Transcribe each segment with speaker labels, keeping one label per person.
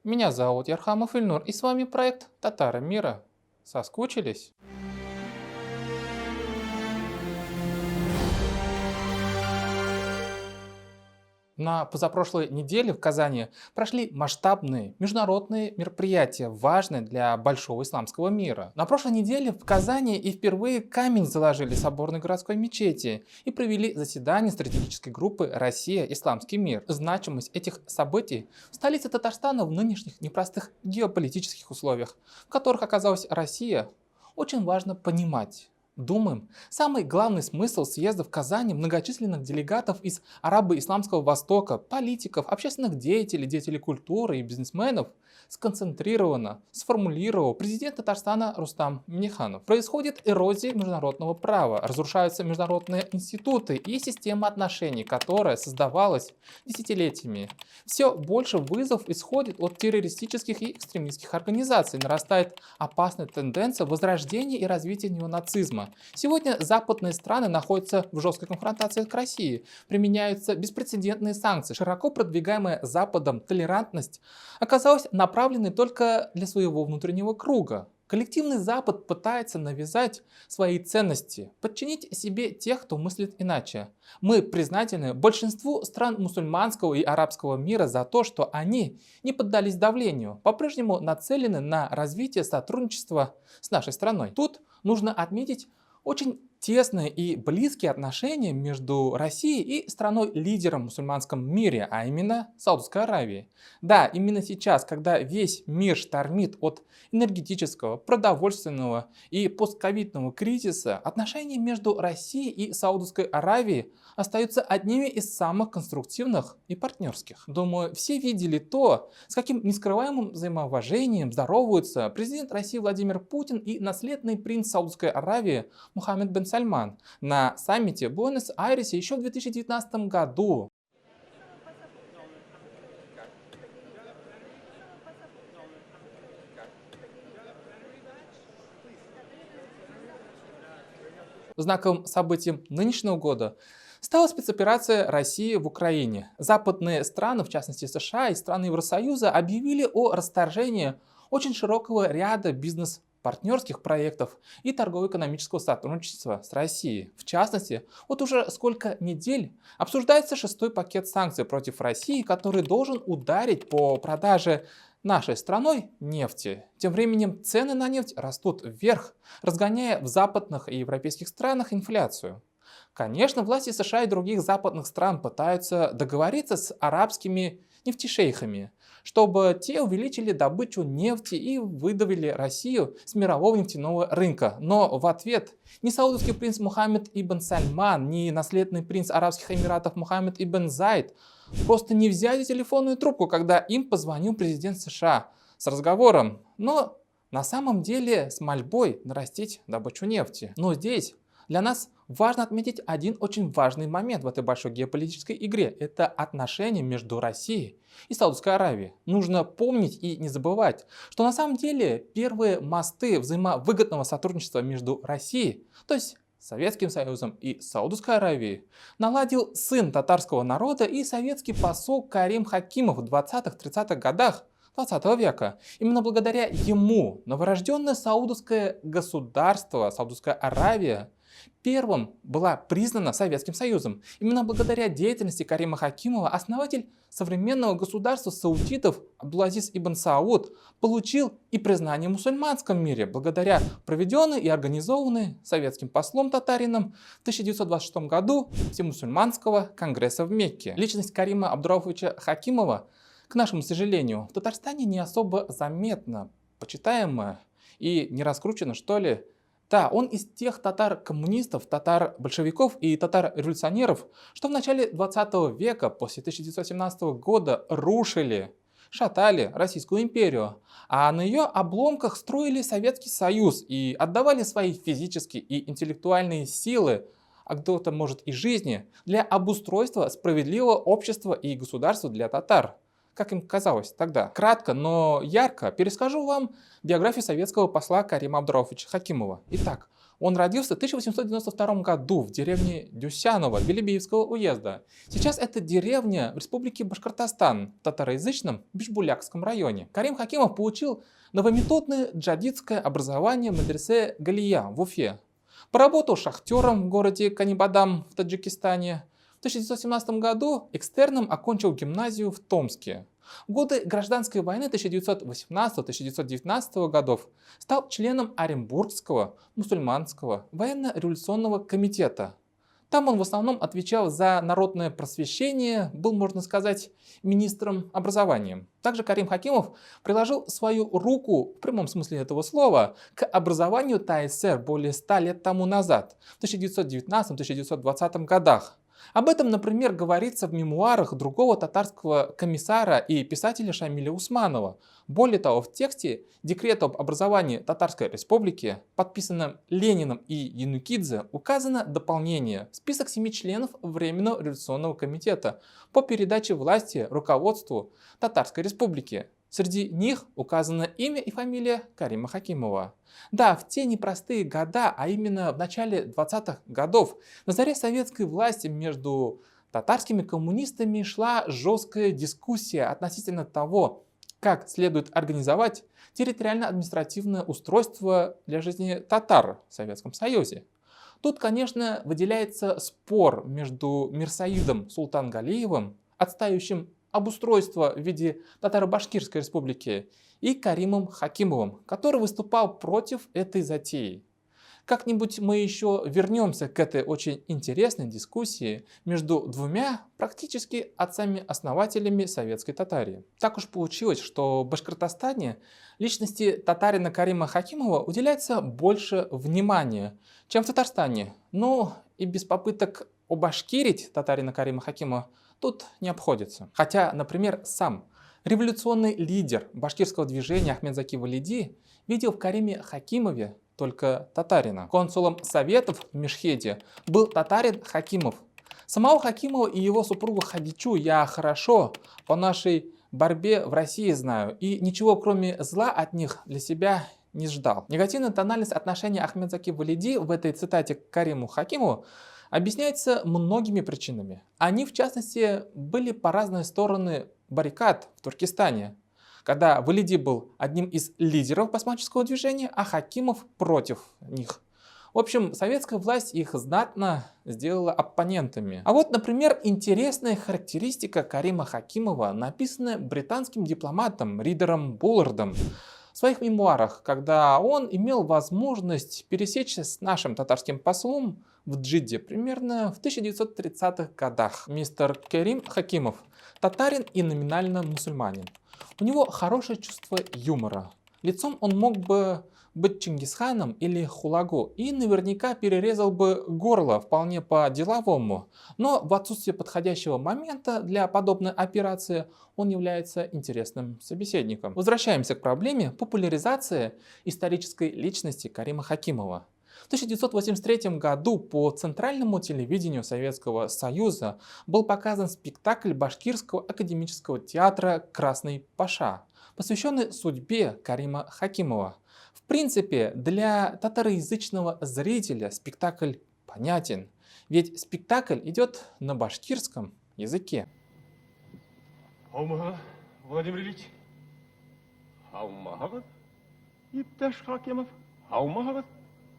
Speaker 1: Меня зовут Ярхамов Ильнур, и с вами проект «Татары мира». Соскучились? На позапрошлой неделе в Казани прошли масштабные международные мероприятия, важные для большого исламского мира. На прошлой неделе в Казани и впервые камень заложили соборной городской мечети и провели заседание стратегической группы «Россия. Исламский мир». Значимость этих событий в столице Татарстана в нынешних непростых геополитических условиях, в которых оказалась Россия, очень важно понимать. Думаем, самый главный смысл съезда в Казани многочисленных делегатов из арабо-исламского Востока, политиков, общественных деятелей, деятелей культуры и бизнесменов сконцентрированно сформулировал президент Татарстана Рустам Минниханов. Происходит эрозия международного права, разрушаются международные институты и система отношений, которая создавалась десятилетиями. Все больше вызов исходит от террористических и экстремистских организаций, нарастает опасная тенденция возрождения и развития неонацизма. Сегодня западные страны находятся в жесткой конфронтации к России, применяются беспрецедентные санкции. Широко продвигаемая Западом толерантность оказалась направленной только для своего внутреннего круга. Коллективный Запад пытается навязать свои ценности, подчинить себе тех, кто мыслит иначе. Мы признательны большинству стран мусульманского и арабского мира за то, что они не поддались давлению, по-прежнему нацелены на развитие сотрудничества с нашей страной. Тут нужно отметить очень тесные и близкие отношения между Россией и страной-лидером в мусульманском мире, а именно Саудовской Аравией. Да, именно сейчас, когда весь мир штормит от энергетического, продовольственного и постковидного кризиса, отношения между Россией и Саудовской Аравией остаются одними из самых конструктивных и партнерских. Думаю, все видели то, с каким нескрываемым взаимоуважением здороваются президент России Владимир Путин и наследный принц Саудовской Аравии Мухаммед бен Сальман на саммите в Буэнос-Айресе еще в 2019 году. Знаковым событием нынешнего года стала спецоперация России в Украине. Западные страны, в частности США и страны Евросоюза, объявили о расторжении очень широкого ряда бизнес-партнерских проектов и торгово-экономического сотрудничества с Россией. В частности, вот уже сколько недель обсуждается шестой пакет санкций против России, который должен ударить по продаже нашей страной нефти. Тем временем цены на нефть растут вверх, разгоняя в западных и европейских странах инфляцию. Конечно, власти США и других западных стран пытаются договориться с арабскими нефтешейхами, чтобы те увеличили добычу нефти и выдавили Россию с мирового нефтяного рынка. Но в ответ ни саудовский принц Мухаммед ибн Сальман, ни наследный принц Арабских Эмиратов Мухаммед ибн Зайд просто не взяли телефонную трубку, когда им позвонил президент США с разговором, но на самом деле с мольбой нарастить добычу нефти. Но здесь для нас важно отметить один очень важный момент в этой большой геополитической игре. Это отношения между Россией и Саудовской Аравией. Нужно помнить и не забывать, что на самом деле первые мосты взаимовыгодного сотрудничества между Россией, то есть Советским Союзом и Саудовской Аравией, наладил сын татарского народа и советский посол Карим Хакимов в 20-30-х годах 20 века. Именно благодаря ему новорожденное саудовское государство, Саудовская Аравия, первым была признана Советским Союзом. Именно благодаря деятельности Карима Хакимова основатель современного государства саудитов Абдул-Азиз ибн Сауд получил и признание в мусульманском мире благодаря проведенной и организованной советским послом-татарином в 1926 году Всемусульманского конгресса в Мекке. Личность Карима Абдурауфовича Хакимова, к нашему сожалению, в Татарстане не особо заметна, почитаемая и не раскручена, что ли. Да, он из тех татар-коммунистов, татар-большевиков и татар-революционеров, что в начале 20 века, после 1917 года, рушили, шатали Российскую империю, а на ее обломках строили Советский Союз и отдавали свои физические и интеллектуальные силы, а кто-то, может, и жизни, для обустройства справедливого общества и государства для татар, как им казалось тогда. Кратко, но ярко перескажу вам биографию советского посла Карима Абдурауфовича Хакимова. Итак, Он родился в 1892 году в деревне Дюсяново Белебеевского уезда. Сейчас это деревня в республике Башкортостан в татароязычном Бишбулякском районе. Карим Хакимов получил новометодное джадидское образование в медресе Галия в Уфе. Поработал шахтером в городе Канибадам в Таджикистане. В 1917 году экстерном окончил гимназию в Томске. В годы гражданской войны 1918-1919 годов стал членом Оренбургского мусульманского военно-революционного комитета. Там он в основном отвечал за народное просвещение, был, можно сказать, министром образования. Также Карим Хакимов приложил свою руку, в прямом смысле этого слова, к образованию ТАССР более 100 лет тому назад, в 1919-1920 годах. Об этом, например, говорится в мемуарах другого татарского комиссара и писателя Шамиля Усманова. Более того, в тексте декрета об образовании Татарской Республики, подписанном Лениным и Янукидзе, указано дополнение в список 7 членов Временного революционного комитета по передаче власти руководству Татарской Республики. Среди них указано имя и фамилия Карима Хакимова. Да, в те непростые года, а именно в начале 20-х годов, на заре советской власти между татарскими коммунистами шла жесткая дискуссия относительно того, как следует организовать территориально-административное устройство для жизни татар в Советском Союзе. Тут, конечно, выделяется спор между Мирсаидом Султангалиевым, отстающим обустройство в виде Татаро-Башкирской республики, и Каримом Хакимовым, который выступал против этой затеи. Как-нибудь мы еще вернемся к этой очень интересной дискуссии между двумя практически отцами-основателями советской Татарии. Так уж получилось, что в Башкортостане личности татарина Карима Хакимова уделяется больше внимания, чем в Татарстане. Ну и без попыток обашкирить татарина Карима Хакимова тут не обходится. Хотя, например, сам революционный лидер башкирского движения Ахмед Заки Валиди видел в Кариме Хакимове только татарина. Консулом Советов в Мешхеде был татарин Хакимов. Самого Хакимова и его супругу Хадичу я хорошо по нашей борьбе в России знаю, и ничего кроме зла от них для себя не ждал. Негативная тональность отношения Ахмед Заки Валиди в этой цитате к Кариму Хакимову объясняется многими причинами. Они, в частности, были по разные стороны баррикад в Туркестане, когда Валиди был одним из лидеров басмаческого движения, а Хакимов против них. В общем, советская власть их знатно сделала оппонентами. А вот, например, интересная характеристика Карима Хакимова, написанная британским дипломатом Ридером Буллардом в своих мемуарах, когда он имел возможность пересечься с нашим татарским послом в Джидде примерно в 1930-х годах. Мистер Карим Хакимов – татарин и номинально мусульманин. У него хорошее чувство юмора. Лицом он мог бы быть Чингисханом или Хулагу и наверняка перерезал бы горло вполне по-деловому. Но в отсутствие подходящего момента для подобной операции он является интересным собеседником. Возвращаемся к проблеме популяризации исторической личности Карима Хакимова. В 1983 году по центральному телевидению Советского Союза был показан спектакль Башкирского академического театра «Красный Паша», посвященный судьбе Карима Хакимова. В принципе, для татароязычного зрителя спектакль понятен, ведь спектакль идет на башкирском языке.
Speaker 2: Аумага, Владимир Ильич. Аумага, Ипташ Хакимов. Аумага.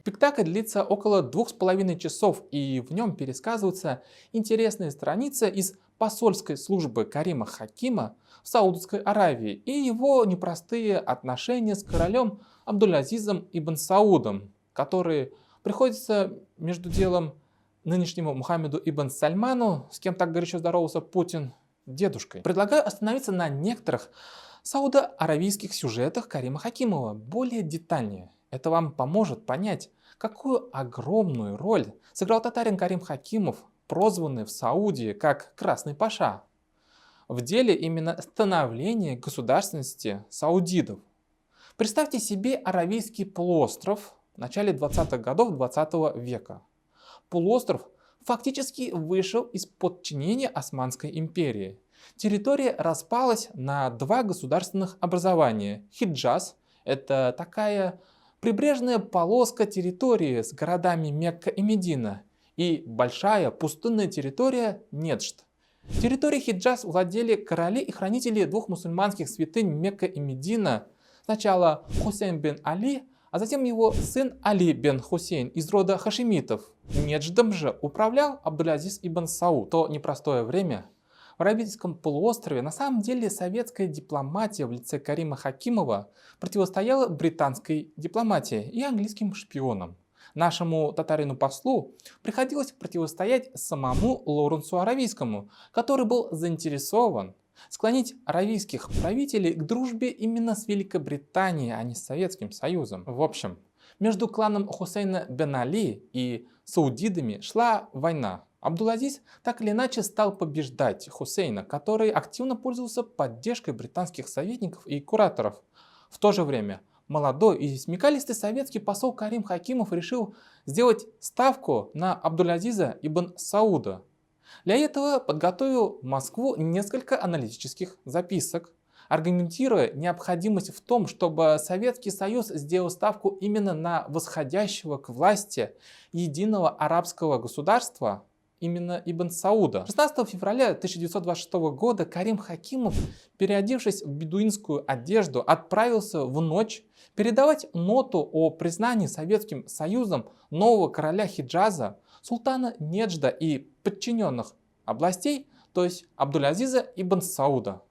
Speaker 1: Спектакль длится около 2,5 часов, и в нем пересказываются интересные страницы из посольской службы Карима Хакима в Саудовской Аравии и его непростые отношения с королем Абдуль-Азизом ибн Саудом, которые приходится между делом нынешнему Мухаммеду ибн Сальману, с кем так горячо здоровался Путин, дедушкой. Предлагаю остановиться на некоторых саудо-аравийских сюжетах Карима Хакимова более детальнее. Это вам поможет понять, какую огромную роль сыграл татарин Карим Хакимов, прозванный в Саудии как «Красный Паша», в деле именно становления государственности саудидов. Представьте себе Аравийский полуостров в начале 20-х годов 20 века. Полуостров фактически вышел из подчинения Османской империи. Территория распалась на два государственных образования. Хиджаз – это такая прибрежная полоска территории с городами Мекка и Медина и большая пустынная территория Неджд. Территорией Хиджаз владели короли и хранители двух мусульманских святынь Мекка и Медина, сначала Хусейн бен Али, а затем его сын Али бен Хусейн из рода хашимитов. Недждом же управлял Абдул-Азиз ибн Сауд. В то непростое время в Аравийском полуострове на самом деле советская дипломатия в лице Карима Хакимова противостояла британской дипломатии и английским шпионам. Нашему татарину-послу приходилось противостоять самому Лоуренсу Аравийскому, который был заинтересован склонить аравийских правителей к дружбе именно с Великобританией, а не с Советским Союзом. В общем, между кланом Хусейна бен Али и саудидами шла война. Абдул-Азиз так или иначе стал побеждать Хусейна, который активно пользовался поддержкой британских советников и кураторов. В то же время молодой и смекалистый советский посол Карим Хакимов решил сделать ставку на Абдул-Азиза ибн Сауда. Для этого подготовил в Москву несколько аналитических записок, аргументируя необходимость в том, чтобы Советский Союз сделал ставку именно на восходящего к власти единого арабского государства, именно Ибн Сауда. 16 февраля 1926 года Карим Хакимов, переодевшись в бедуинскую одежду, отправился в ночь передавать ноту о признании Советским Союзом нового короля Хиджаза, султана Неджда и подчиненных областей, то есть Абдул-Азиза ибн Сауда.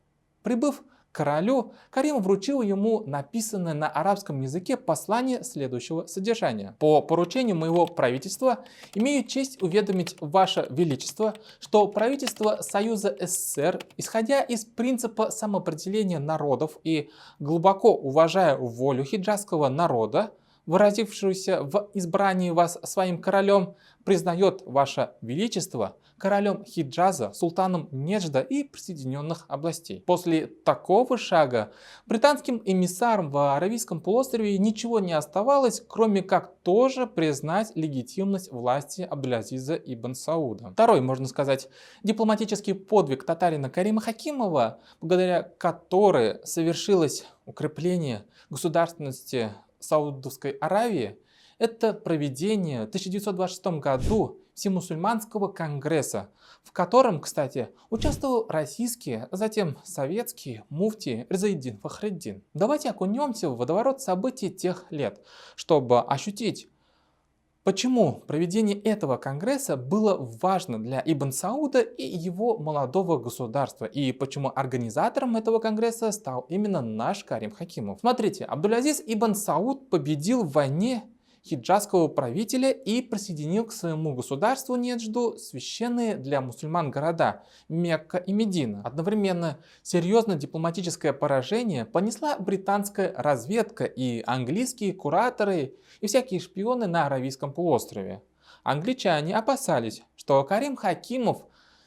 Speaker 1: Прибыв к королю, Карим вручил ему написанное на арабском языке послание следующего содержания. По поручению моего правительства имею честь уведомить Ваше Величество, что правительство Союза СССР, исходя из принципа самоопределения народов и глубоко уважая волю хиджазского народа, выразившуюся в избрании вас своим королем, признает Ваше Величество королем Хиджаза, султаном Неджда и присоединенных областей. После такого шага британским эмиссарам в Аравийском полуострове ничего не оставалось, кроме как тоже признать легитимность власти Абдул-Азиза ибн Сауда. Второй, можно сказать, дипломатический подвиг татарина Карима Хакимова, благодаря которой совершилось укрепление государственности Саудовской Аравии, это проведение в 1926 году Всемусульманского конгресса, в котором, кстати, участвовал российский, а затем советский муфти Ризаэддин Фахриддин. Давайте окунемся в водоворот событий тех лет, чтобы ощутить, почему проведение этого конгресса было важно для Ибн Сауда и его молодого государства, и почему организатором этого конгресса стал именно наш Карим Хакимов. Смотрите, Абдул-Азиз ибн Сауд победил в войне хиджазского правителя и присоединил к своему государству Неджду священные для мусульман города Мекка и Медина. Одновременно серьезное дипломатическое поражение понесла британская разведка и английские кураторы и всякие шпионы на Аравийском полуострове. Англичане опасались, что Карим Хакимов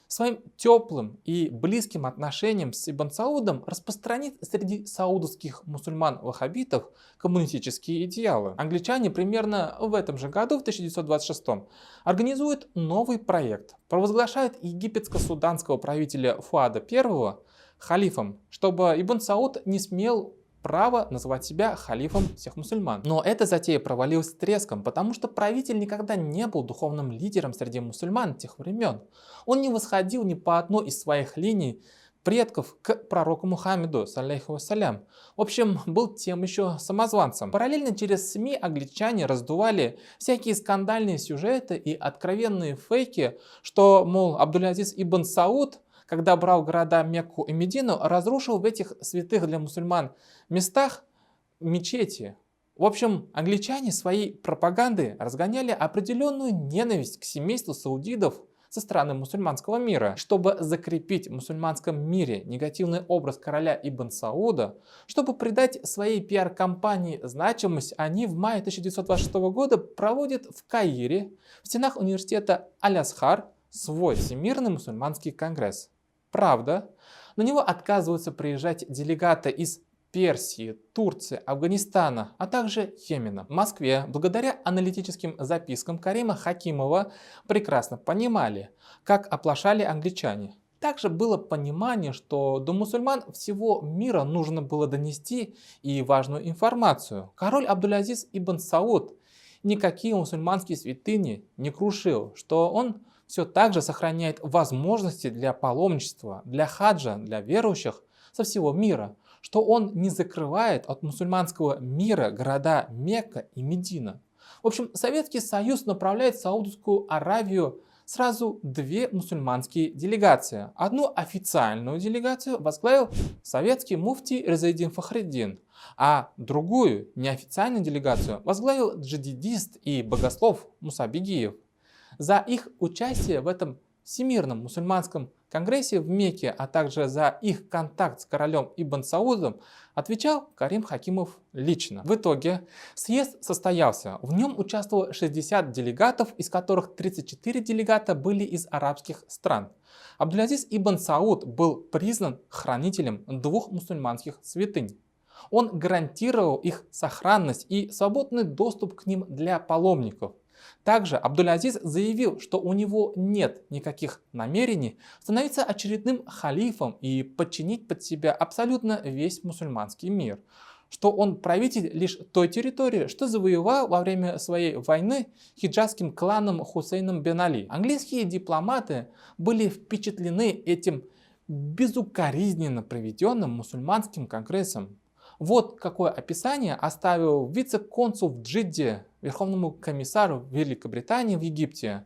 Speaker 1: своим теплым и близким отношением с Ибн Саудом распространит среди саудовских мусульман-ваххабитов коммунистические идеалы. Англичане примерно в этом же году, в 1926, организуют новый проект, провозглашают египетско-суданского правителя Фуада I халифом, чтобы Ибн Сауд не смел право называть себя халифом всех мусульман. Но эта затея провалилась с треском, потому что правитель никогда не был духовным лидером среди мусульман тех времен. Он не восходил ни по одной из своих линий предков к пророку Мухаммеду, саллейхи вассалям. В общем, был тем еще самозванцем. Параллельно через СМИ англичане раздували всякие скандальные сюжеты и откровенные фейки, что, мол, Абдул-Азиз ибн Сауд, когда брал города Мекку и Медину, разрушил в этих святых для мусульман местах мечети. В общем, англичане своей пропагандой разгоняли определенную ненависть к семейству саудидов со стороны мусульманского мира. Чтобы закрепить в мусульманском мире негативный образ короля Ибн Сауда, чтобы придать своей пиар-компании значимость, они в мае 1926 года проводят в Каире, в стенах университета Аль-Азхар, свой Всемирный мусульманский конгресс. Правда, на него отказываются приезжать делегаты из Персии, Турции, Афганистана, а также Йемена. В Москве, благодаря аналитическим запискам Карима Хакимова, прекрасно понимали, как оплошали англичане. Также было понимание, что до мусульман всего мира нужно было донести и важную информацию. Король Абдулязиз ибн Сауд никакие мусульманские святыни не крушил, что он все так же сохраняет возможности для паломничества, для хаджа, для верующих со всего мира, что он не закрывает от мусульманского мира города Мекка и Медина. В общем, Советский Союз направляет в Саудовскую Аравию сразу две мусульманские делегации. Одну официальную делегацию возглавил советский муфтий Резаидин Фахриддин, а другую неофициальную делегацию возглавил джадидист и богослов Муса Бегиев. За их участие в этом Всемирном мусульманском конгрессе в Мекке, а также за их контакт с королем Ибн Саудом отвечал Карим Хакимов лично. В итоге съезд состоялся. В нем участвовало 60 делегатов, из которых 34 делегата были из арабских стран. Абдулязиз ибн Сауд был признан хранителем двух мусульманских святынь. Он гарантировал их сохранность и свободный доступ к ним для паломников. Также Абдулязиз заявил, что у него нет никаких намерений становиться очередным халифом и подчинить под себя абсолютно весь мусульманский мир, что он правитель лишь той территории, что завоевал во время своей войны хиджазским кланом Хусейном бен Али. Английские дипломаты были впечатлены этим безукоризненно проведенным мусульманским конгрессом. Вот какое описание оставил вице-консул в Джидде Верховному комиссару Великобритании в Египте.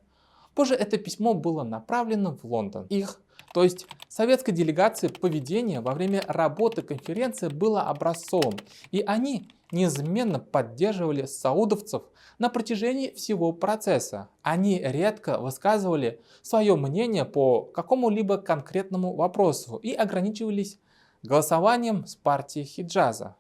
Speaker 1: Позже это письмо было направлено в Лондон. Их, то есть советской делегации, поведение во время работы конференции было образцовым, и они неизменно поддерживали саудовцев на протяжении всего процесса. Они редко высказывали свое мнение по какому-либо конкретному вопросу и ограничивались голосованием с партией Хиджаза.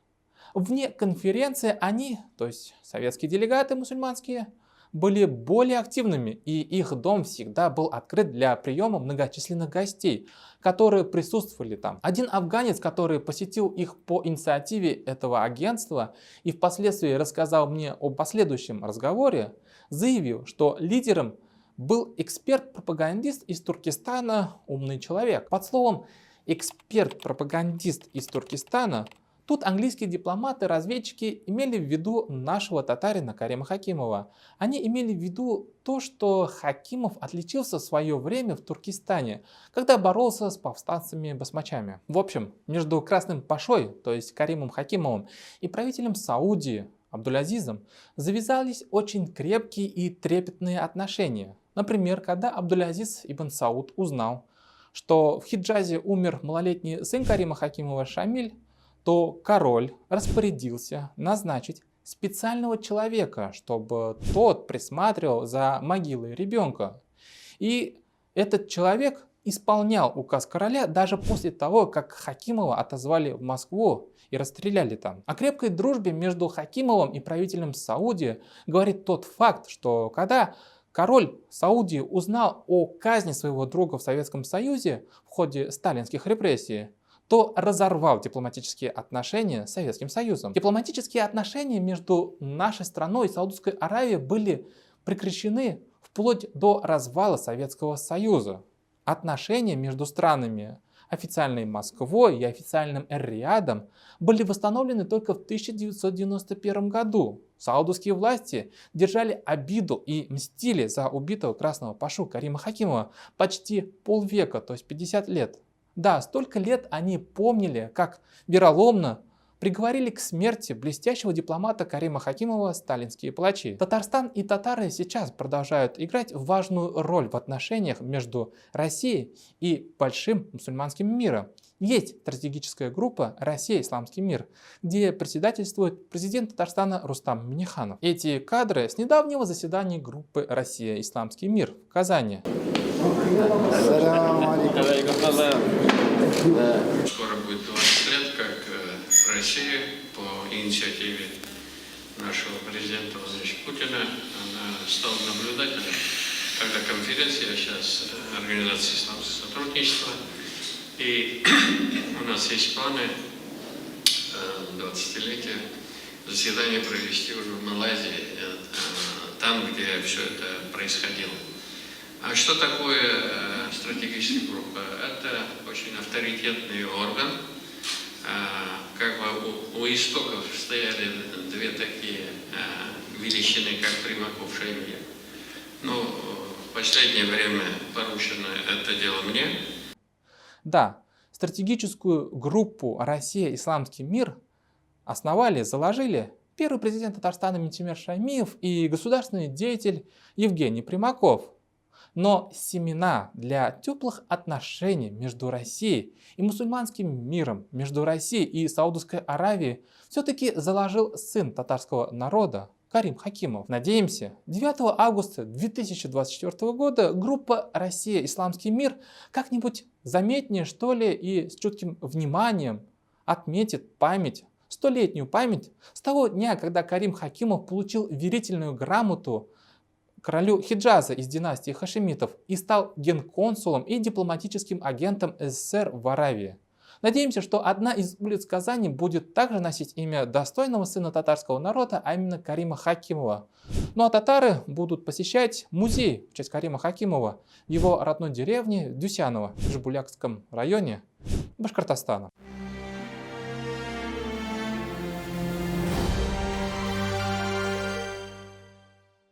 Speaker 1: Вне конференции они, то есть советские делегаты мусульманские, были более активными, и их дом всегда был открыт для приема многочисленных гостей, которые присутствовали там. Один афганец, который посетил их по инициативе этого агентства и впоследствии рассказал мне о последующем разговоре, заявил, что лидером был эксперт-пропагандист из Туркестана, умный человек. Под словом эксперт-пропагандист из Туркестана, тут английские дипломаты, разведчики имели в виду нашего татарина Карима Хакимова. Они имели в виду то, что Хакимов отличился в свое время в Туркестане, когда боролся с повстанцами-басмачами. В общем, между Красным Пашой, то есть Каримом Хакимовым, и правителем Саудии Абдулязизом завязались очень крепкие и трепетные отношения. Например, когда Абдулязиз ибн Сауд узнал, что в Хиджазе умер малолетний сын Карима Хакимова Шамиль, то король распорядился назначить специального человека, чтобы тот присматривал за могилой ребенка. И этот человек исполнял указ короля даже после того, как Хакимова отозвали в Москву и расстреляли там. О крепкой дружбе между Хакимовым и правителем Саудии говорит тот факт, что когда король Саудии узнал о казни своего друга в Советском Союзе в ходе сталинских репрессий, то разорвал дипломатические отношения с Советским Союзом. Дипломатические отношения между нашей страной и Саудовской Аравией были прекращены вплоть до развала Советского Союза. Отношения между странами, официальной Москвой и официальным Эр-Риядом, были восстановлены только в 1991 году. Саудовские власти держали обиду и мстили за убитого красного пашу Карима Хакимова почти полвека, то есть 50 лет. Да, столько лет они помнили, как вероломно приговорили к смерти блестящего дипломата Карима Хакимова сталинские палачи. Татарстан и татары сейчас продолжают играть важную роль в отношениях между Россией и большим мусульманским миром. Есть стратегическая группа «Россия. Исламский мир», где председательствует президент Татарстана Рустам Минниханов. Эти кадры с недавнего заседания группы «Россия. Исламский мир» в Казани.
Speaker 3: Скоро будет 20 лет, как Россия по инициативе нашего президента Владимира Путина она стала наблюдателем, когда конференция сейчас Организации исламского сотрудничества, и у нас есть планы 20-летия заседание провести уже в Малайзии, там, где все это происходило. А что такое стратегическая группа. Это очень авторитетный орган. Как бы у истоков стояли две такие величины, как Примаков, Шойгу. Но в последнее время поручено это дело мне.
Speaker 1: Да, стратегическую группу «Россия. Исламский мир» основали, заложили первый президент Татарстана Минтимер Шаймиев и государственный деятель Евгений Примаков. Но семена для теплых отношений между Россией и мусульманским миром, между Россией и Саудовской Аравией все-таки заложил сын татарского народа Карим Хакимов. Надеемся, 9 августа 2024 года группа «Россия. Исламский мир» как-нибудь заметнее, что ли, и с чутким вниманием отметит память, столетнюю память с того дня, когда Карим Хакимов получил верительную грамоту королю Хиджаза из династии Хашимитов и стал генконсулом и дипломатическим агентом СССР в Аравии. Надеемся, что одна из улиц Казани будет также носить имя достойного сына татарского народа, а именно Карима Хакимова. Ну а татары будут посещать музей в честь Карима Хакимова в его родной деревне Дюсяново в Жигулякском районе Башкортостана.